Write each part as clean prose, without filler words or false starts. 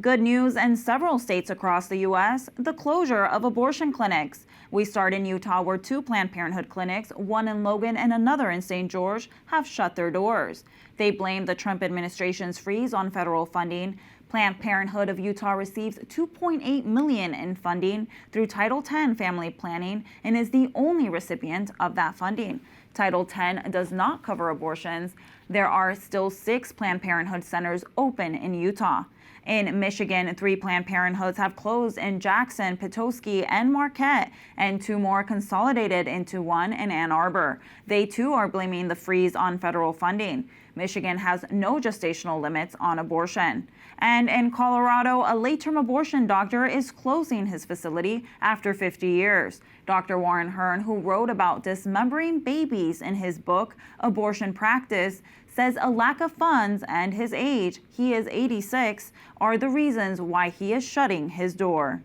Good news in several states across the U.S., the closure of abortion clinics. We start in Utah where two Planned Parenthood clinics, one in Logan and another in St. George, have shut their doors. They blame the Trump administration's freeze on federal funding. Planned Parenthood of Utah receives $2.8 million in funding through Title X family planning and is the only recipient of that funding. Title X does not cover abortions. There are still 6 Planned Parenthood centers open in Utah. In Michigan, 3 Planned Parenthoods have closed in Jackson, Petoskey, and Marquette, and 2 more consolidated into one in Ann Arbor. They too are blaming the freeze on federal funding. Michigan has no gestational limits on abortion. And in Colorado, a late-term abortion doctor is closing his facility after 50 years. Dr. Warren Hearn, who wrote about dismembering babies in his book, Abortion Practice, says a lack of funds and his age, he is 86, are the reasons why he is shutting his door.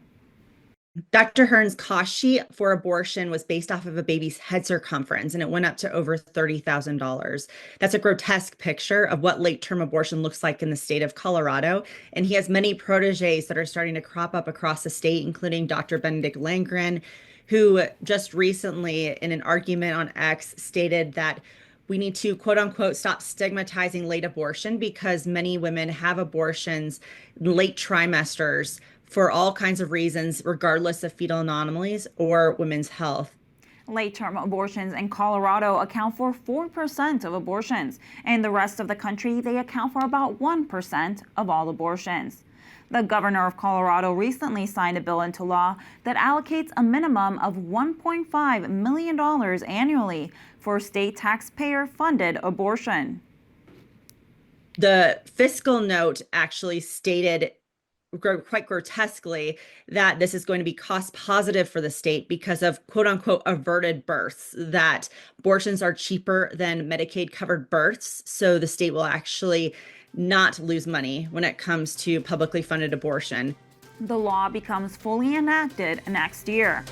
Dr. Hearn's cost sheet for abortion was based off of a baby's head circumference, and it went up to over $30,000. That's a grotesque picture of what late-term abortion looks like in the state of Colorado. And he has many proteges that are starting to crop up across the state, including Dr. Benedict Landgren, who just recently, in an argument on X, stated that we need to, quote unquote, stop stigmatizing late abortion because many women have abortions late trimesters for all kinds of reasons, regardless of fetal anomalies or women's health. Late-term abortions in Colorado account for 4% of abortions. In the rest of the country, they account for about 1% of all abortions. The governor of Colorado recently signed a bill into law that allocates a minimum of $1.5 million annually for state taxpayer-funded abortion. The Fiscal Note actually stated quite grotesquely that this is going to be cost positive for the state because of quote unquote averted births, that abortions are cheaper than Medicaid covered births. So the state will actually not lose money when it comes to publicly funded abortion. The law becomes fully enacted next year.